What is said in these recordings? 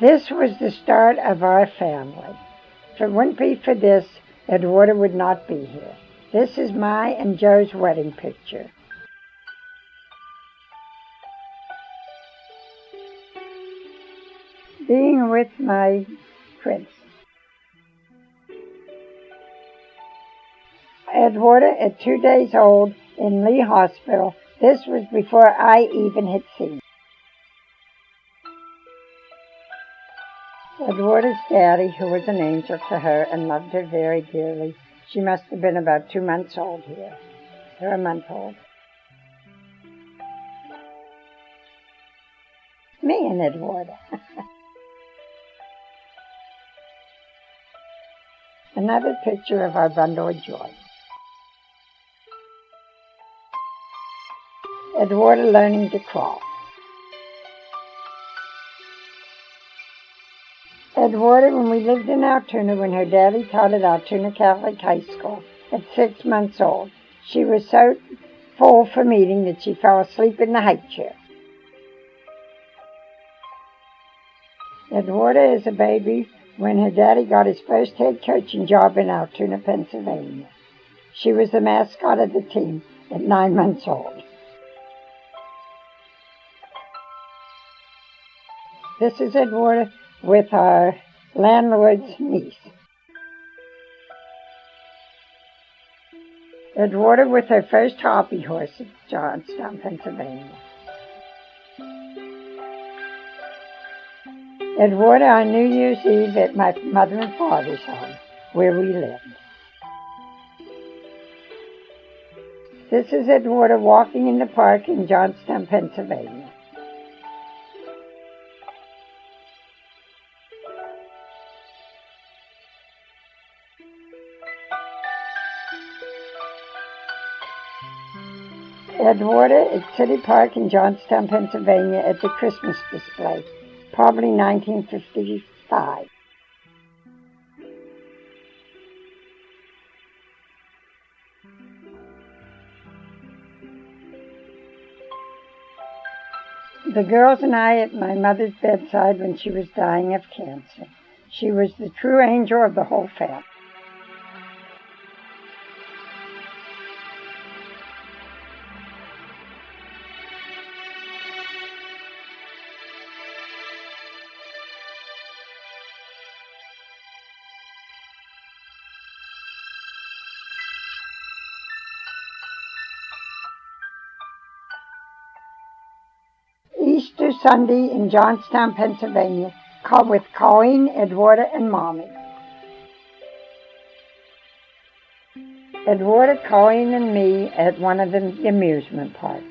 This was the start of our family. If it wouldn't be for this, Edwarda would not be here. This is my and Joe's wedding picture. Being with my prince. Edwarda at 2 days old in Lee Hospital. This was before I even had seen her. Edwarda's daddy, who was an angel to her and loved her very dearly. She must have been about 2 months old here, or a month old. Me and Edwarda. Another picture of our bundle of joy. Edwarda learning to crawl. Edwarda, when we lived in Altoona, when her daddy taught at Altoona Catholic High School at 6 months old, she was so full from eating that she fell asleep in the high chair. Edwarda is a baby when her daddy got his first head coaching job in Altoona, Pennsylvania. She was the mascot of the team at 9 months old. This is Edwarda with our landlord's niece. Edwarda with her first hobby horse at Johnstown, Pennsylvania. Edwarda on New Year's Eve at my mother and father's home, where we lived. This is Edwarda walking in the park in Johnstown, Pennsylvania. Edwarda at City Park in Johnstown, Pennsylvania at the Christmas display, probably 1955. The girls and I at my mother's bedside when she was dying of cancer. She was the true angel of the whole family. Easter Sunday in Johnstown, Pennsylvania, with Colleen, Edwarda, and Mommy. Edwarda, Colleen, and me at one of the amusement parks.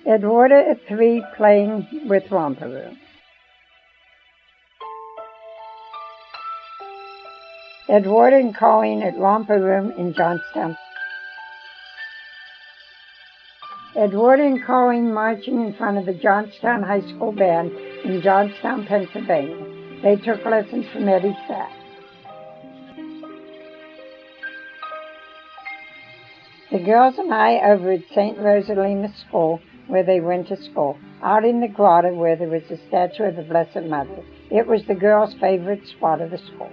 Edwarda at 3 playing with Romper Room. Edwarda and Colleen at Romper Room in Johnstown. Edwarda and Colleen marching in front of the Johnstown High School Band in Johnstown, Pennsylvania. They took lessons from Eddie Sack. The girls and I over at St. Rosalina School, where they went to school, out in the grotto where there was a statue of the Blessed Mother. It was the girls' favorite spot of the school.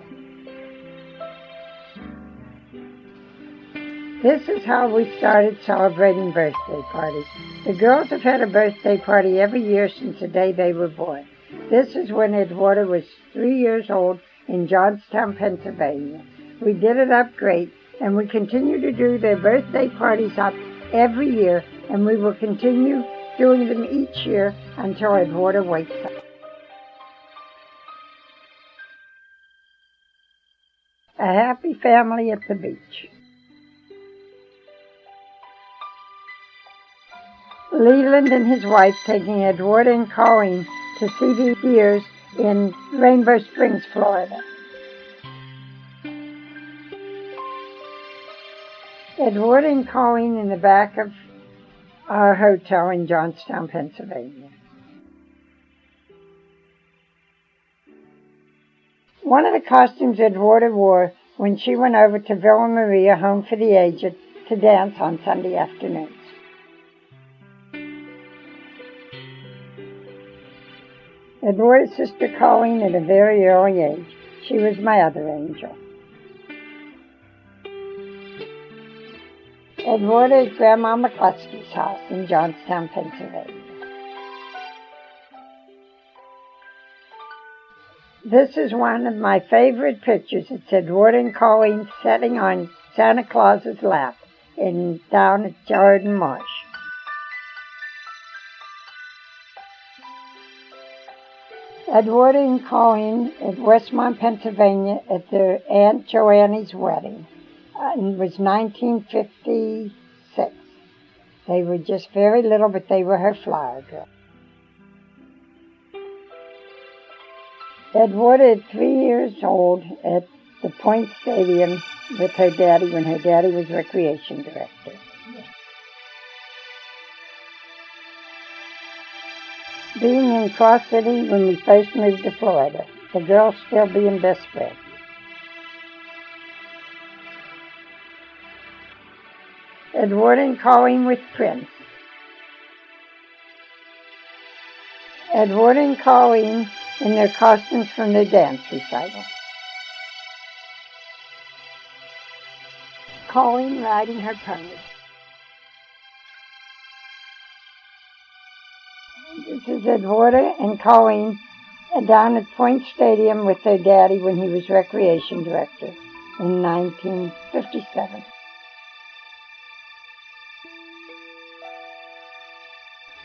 This is how we started celebrating birthday parties. The girls have had a birthday party every year since the day they were born. This is when Edwarda was 3 years old in Johnstown, Pennsylvania. We did it up great, and we continue to do their birthday parties up every year, and we will continue doing them each year until Edwarda wakes up. A happy family at the beach. Leland and his wife taking Edwarda and Colleen to see the deers in Rainbow Springs, Florida. Edwarda and Colleen in the back of our hotel in Johnstown, Pennsylvania. One of the costumes Edwarda wore when she went over to Villa Maria Home for the Aged to dance on Sunday afternoons. Edwarda's sister Colleen at a very early age. She was my other angel. Edwarda is Grandma McCluskey's house in Johnstown, Pennsylvania. This is one of my favorite pictures. It's Edwarda and Colleen sitting on Santa Claus's lap down at Jordan Marsh. Edwarda and Colleen at Westmont, Pennsylvania at their Aunt Joanne's wedding. It was 1956. They were just very little, but they were her flower girl. Edwarda at 3 years old at the Point Stadium with her daddy when her daddy was recreation director. Being in Cross City when we first moved to Florida, the girls still being best friends. Edwarda and Colleen with Prince. Edwarda and Colleen in their costumes from their dance recital. Colleen riding her pony. This is Edwarda and Colleen down at Point Stadium with their daddy when he was recreation director in 1957.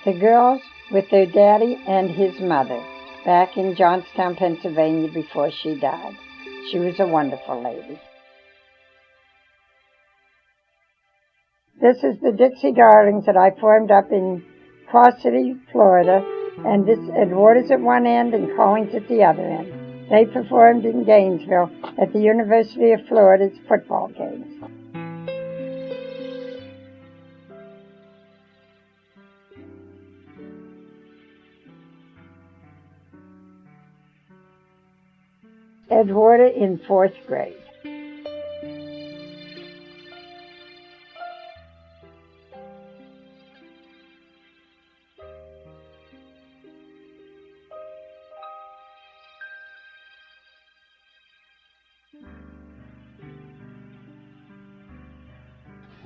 The girls with their daddy and his mother back in Johnstown, Pennsylvania before she died. She was a wonderful lady. This is the Dixie Darlings that I formed up in Cross City, Florida, and this Edwarda's at one end and Colleen's at the other end. They performed in Gainesville at the University of Florida's football games. Edwarda in 4th grade.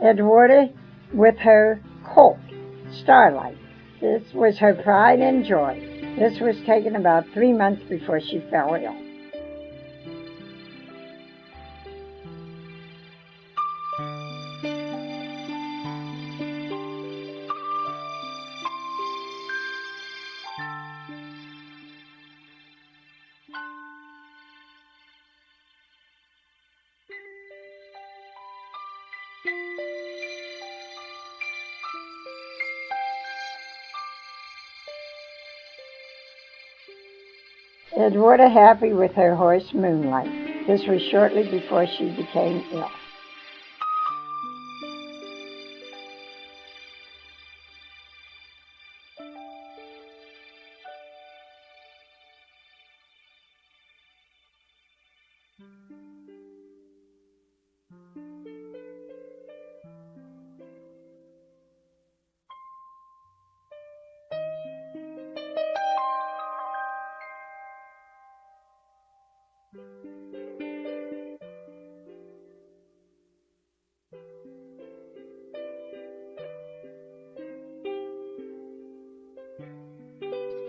Edwarda with her colt, Starlight. This was her pride and joy. This was taken about 3 months before she fell ill. Edwarda happy with her horse Moonlight. This was shortly before she became ill.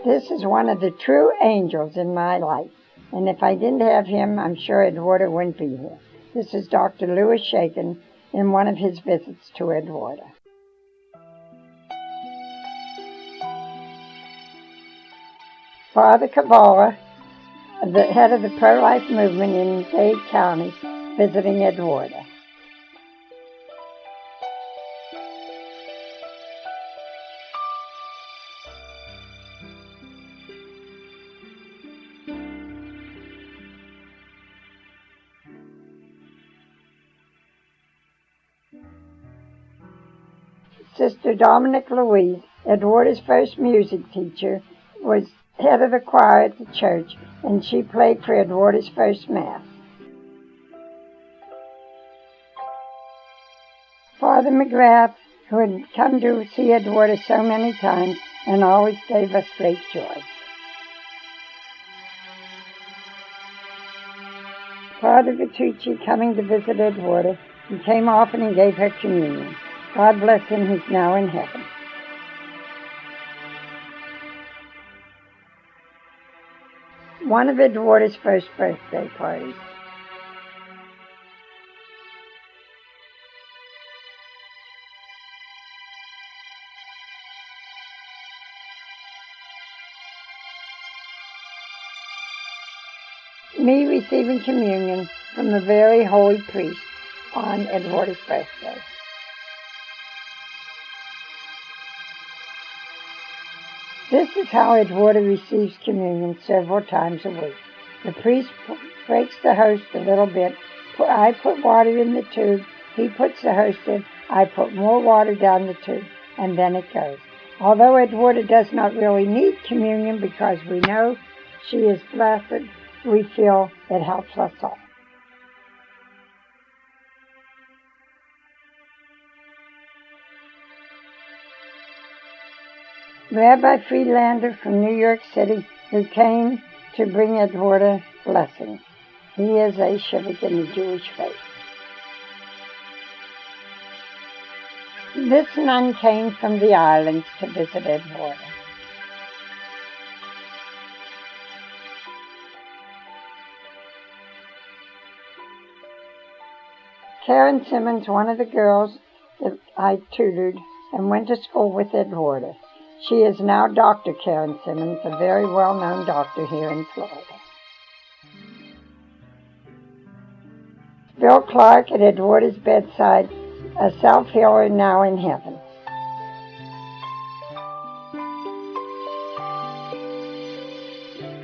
This is one of the true angels in my life, and if I didn't have him, I'm sure Edwarda wouldn't be here. This is Dr. Louis Shakin in one of his visits to Edwarda. Father Kabbalah, the head of the pro-life movement in Dade County, visiting Edwarda. Sister Dominic Louise, Edwarda's first music teacher, was head of the choir at the church, and she played for Edwarda's first Mass. Father McGrath, who had come to see Edwarda so many times and always gave us great joy. Father Vitucci, coming to visit Edwarda, he came often and gave her communion. God bless him, he's now in heaven. One of Edwarda's first birthday parties. Me receiving communion from a very holy priest on Edwarda's birthday. This is how Edwarda receives communion several times a week. The priest breaks the host a little bit. I put water in the tube. He puts the host in. I put more water down the tube, and then it goes. Although Edwarda does not really need communion because we know she is blessed, we feel it helps us all. Rabbi Friedlander from New York City, who came to bring Edwarda blessings. He is a Shivik in the Jewish faith. This nun came from the islands to visit Edwarda. Karen Simmons, one of the girls that I tutored and went to school with Edwarda. She is now Dr. Karen Simmons, a very well-known doctor here in Florida. Bill Clark at Edwarda's bedside, a self-healer now in heaven.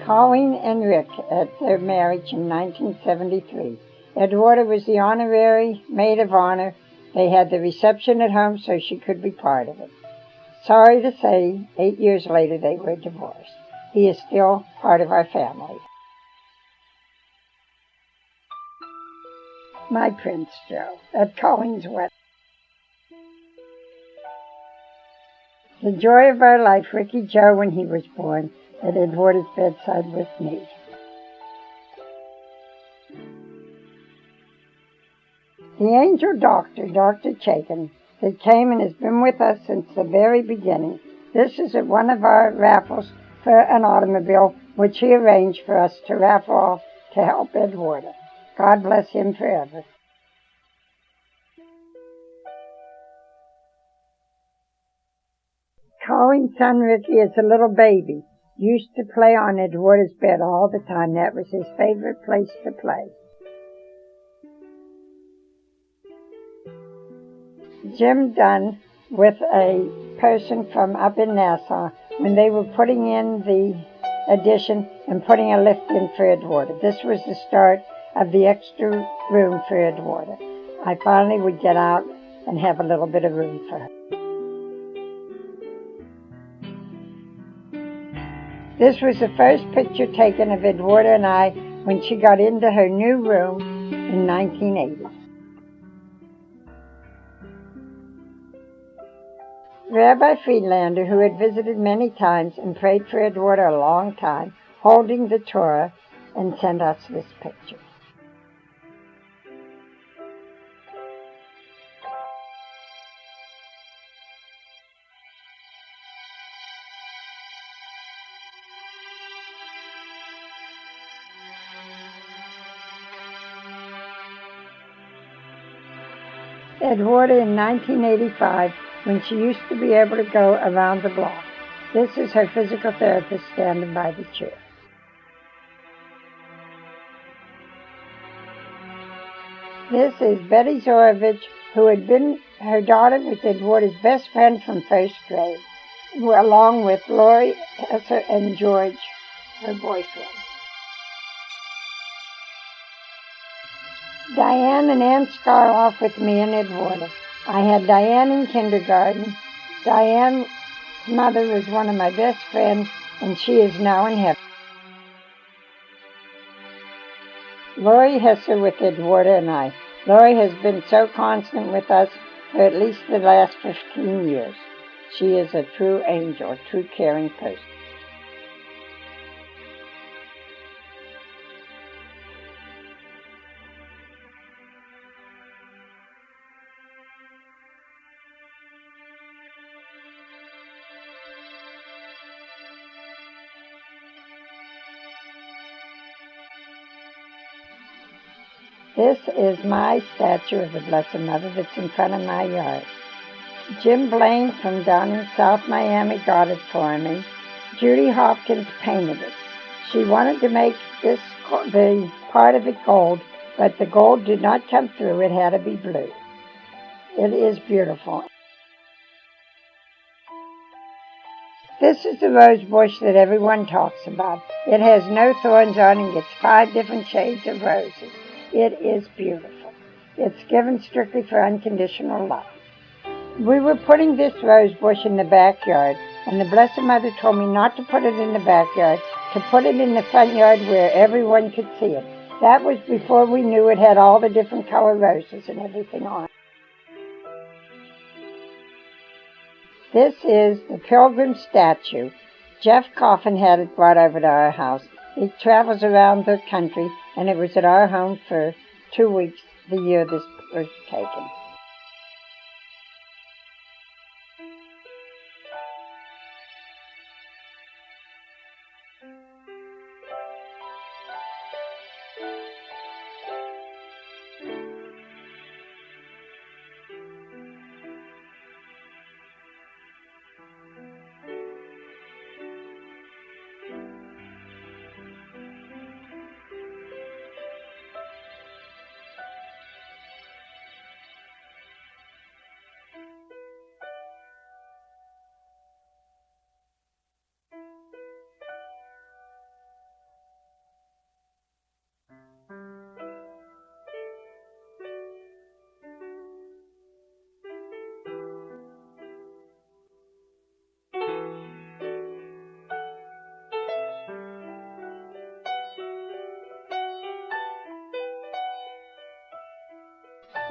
Colleen and Rick at their marriage in 1973. Edwarda was the honorary maid of honor. They had the reception at home so she could be part of it. Sorry to say, 8 years later they were divorced. He is still part of our family. My Prince Joe at Colleen's wedding. The joy of our life, Ricky Joe, when he was born, at Edwarda's bedside with me. The angel doctor, Dr. Chaikin, that came and has been with us since the very beginning. This is at one of our raffles for an automobile, which he arranged for us to raffle off to help Edwarda. God bless him forever. Colleen's son Ricky is a little baby. Used to play on Edwarda's bed all the time. That was his favorite place to play. Jim Dunn with a person from up in Nassau when they were putting in the addition and putting a lift in for Edwarda. This was the start of the extra room for Edwarda. I finally would get out and have a little bit of room for her. This was the first picture taken of Edwarda and I when she got into her new room in 1980. Rabbi Friedlander, who had visited many times and prayed for Edwarda a long time, holding the Torah, and sent us this picture. Edwarda in 1985, when she used to be able to go around the block. This is her physical therapist standing by the chair. This is Betty Zorovich, who had been, her daughter was Edwarda's best friend from first grade, along with Lori, Hesser, and George, her boyfriend. Diane and Ann Skarloff with me in Edwarda. I had Diane in kindergarten. Diane's mother was one of my best friends, and she is now in heaven. Lori Hesser with Edwarda and I. Lori has been so constant with us for at least the last 15 years. She is a true angel, a true caring person. This is my statue of the Blessed Mother that's in front of my yard. Jim Blaine from down in South Miami got it for me. Judy Hopkins painted it. She wanted to make the part of it gold, but the gold did not come through. It had to be blue. It is beautiful. This is the rose bush that everyone talks about. It has no thorns on it. It's 5 different shades of roses. It is beautiful. It's given strictly for unconditional love. We were putting this rose bush in the backyard, and the Blessed Mother told me not to put it in the backyard, to put it in the front yard where everyone could see it. That was before we knew it had all the different color roses and everything on it. This is the Pilgrim Statue. Jeff Coffin had it brought over to our house. It travels around the country, and it was at our home for 2 weeks the year this was taken.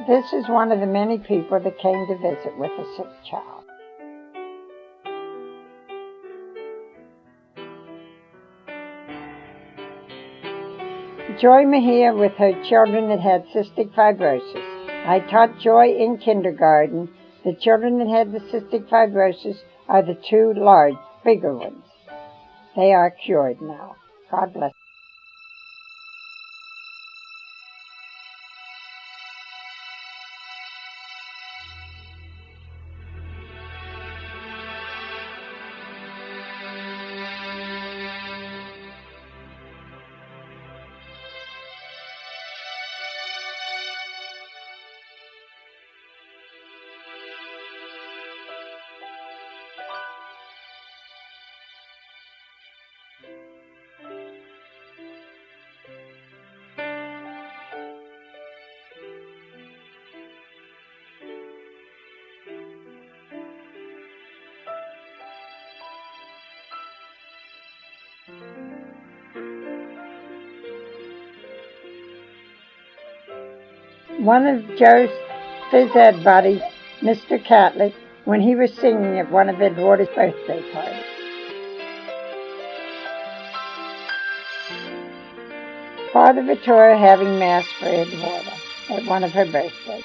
This is one of the many people that came to visit with a sick child. Joy Mejia with her children that had cystic fibrosis. I taught Joy in kindergarten. The children that had the cystic fibrosis are the 2 large, bigger ones. They are cured now. God bless. One of Joe's phys ed buddies, Mr. Catlett, when he was singing at one of Edwarda's birthday parties. Father Vittoria having Mass for Edwarda at one of her birthdays.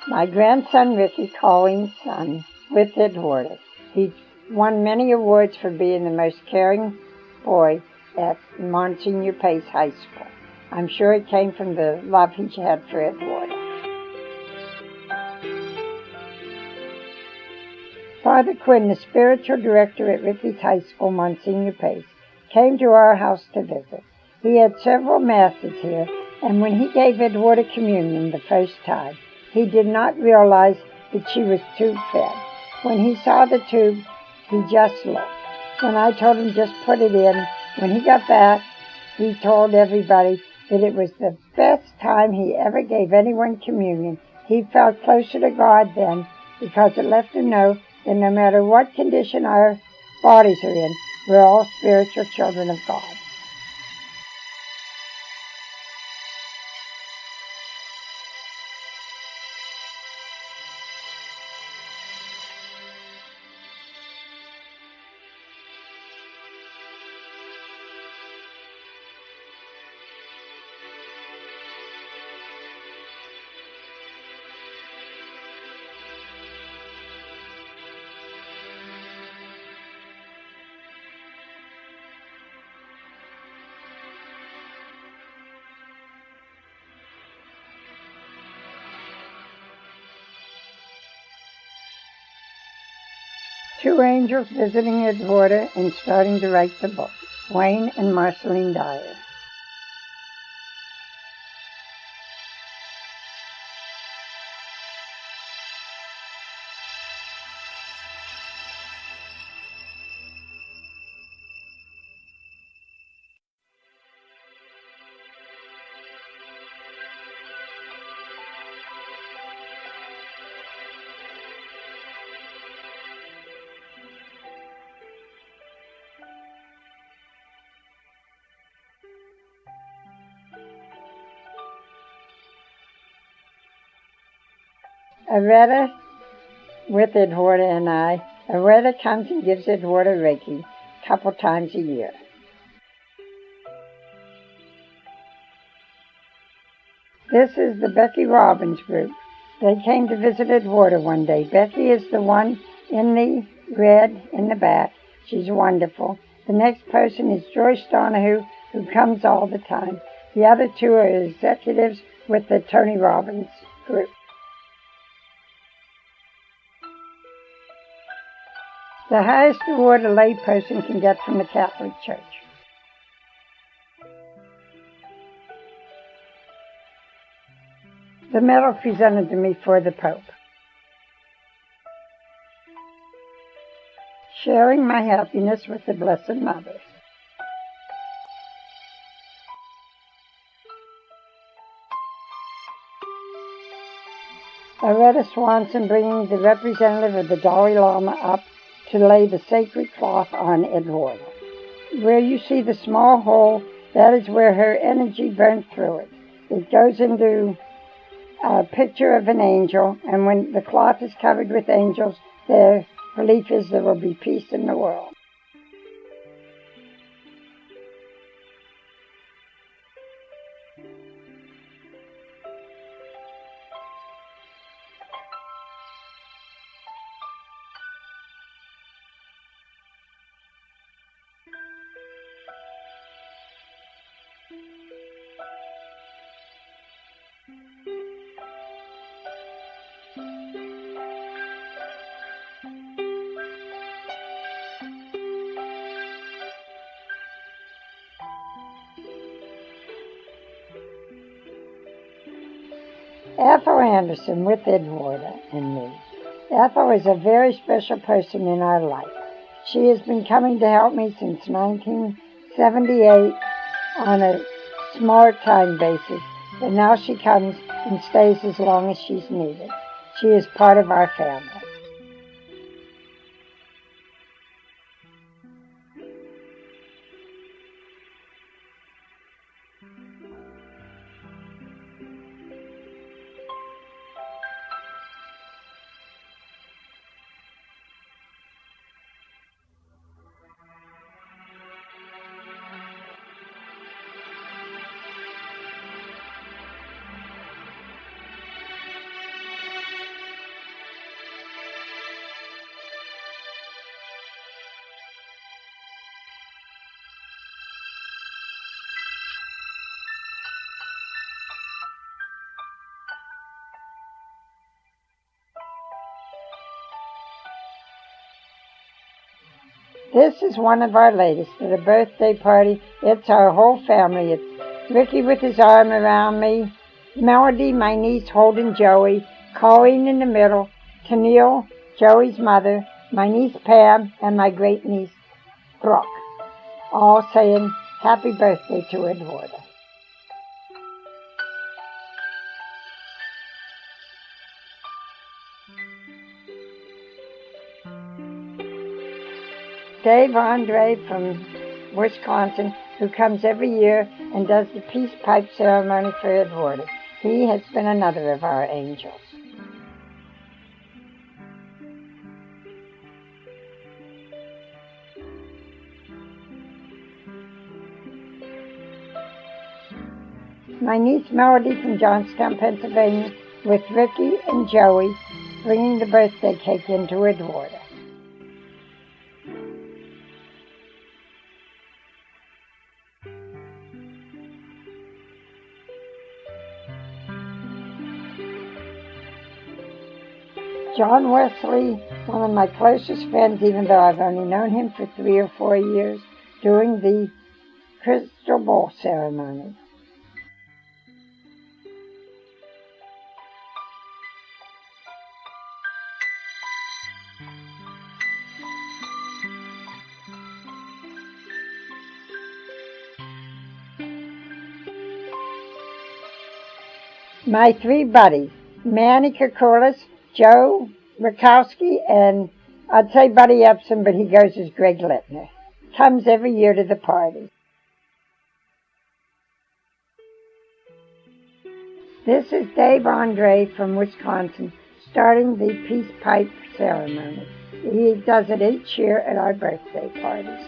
My grandson Ricky, Colleen's son, with Edwarda. He won many awards for being the most caring boy at Monsignor Pace High School. I'm sure it came from the love he had for Edwarda. Father Quinn, the spiritual director at Ricky's High School, Monsignor Pace, came to our house to visit. He had several masses here, and when he gave Edwarda communion the first time, he did not realize that she was tube-fed. When he saw the tube, he just looked. When I told him just put it in, when he got back, he told everybody that it was the best time he ever gave anyone communion. He felt closer to God then because it let him know that no matter what condition our bodies are in, we're all spiritual children of God. Two angels visiting Edwarda and starting to write the book. Wayne and Marceline Dyer. Edwarda with Edwarda and I. Edwarda comes and gives Edwarda Reiki a couple times a year. This is the Becky Robbins group. They came to visit Edwarda one day. Becky is the one in the red in the back. She's wonderful. The next person is Joyce Donahue, who comes all the time. The other two are executives with the Tony Robbins group. The highest award a lay person can get from the Catholic Church. The medal presented to me for the Pope. Sharing my happiness with the Blessed Mother. Loretta Swanson bringing the representative of the Dalai Lama up to lay the sacred cloth on Edwarda. Where you see the small hole, that is where her energy burnt through it. It goes into a picture of an angel, and when the cloth is covered with angels, their belief is there will be peace in the world. Ethel Anderson with Edwarda and me. Ethel is a very special person in our life. She has been coming to help me since 1978 on a smart time basis, but now she comes and stays as long as she's needed. She is part of our family. This is one of our latest at a birthday party. It's our whole family. It's Ricky with his arm around me, Melody, my niece, holding Joey, Colleen in the middle, Tennille, Joey's mother, my niece Pam, and my great niece Brooke, all saying happy birthday to Edwarda. Dave Andre from Wisconsin, who comes every year and does the peace pipe ceremony for Edwarda. He has been another of our angels. My niece Melody from Johnstown, Pennsylvania, with Ricky and Joey, bringing the birthday cake into Edwarda. John Wesley, one of my closest friends, even though I've only known him for 3 or 4 years, doing the crystal ball ceremony. My 3 buddies, Manny Kokolis, Joe Rakowski, and I'd say Buddy Epson, but he goes as Greg Littner, comes every year to the party. This is Dave Andre from Wisconsin, starting the peace pipe ceremony. He does it each year at our birthday parties.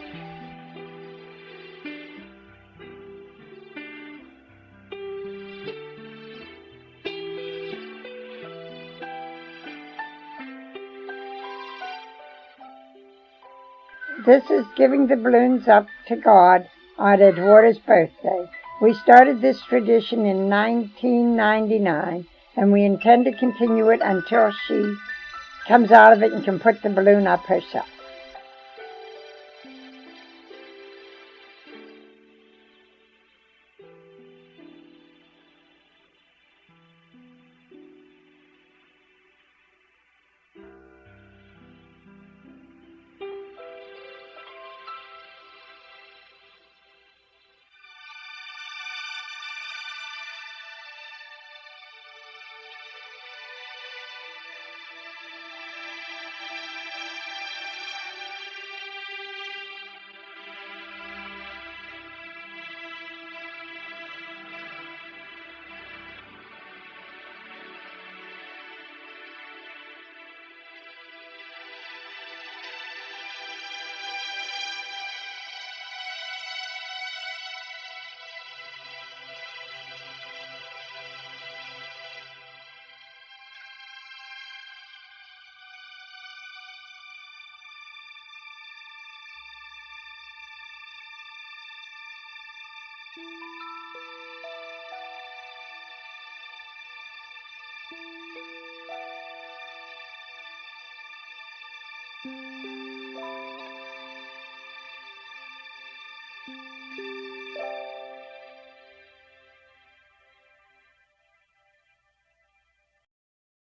This is giving the balloons up to God on Edwarda's birthday. We started this tradition in 1999, and we intend to continue it until she comes out of it and can put the balloon up herself.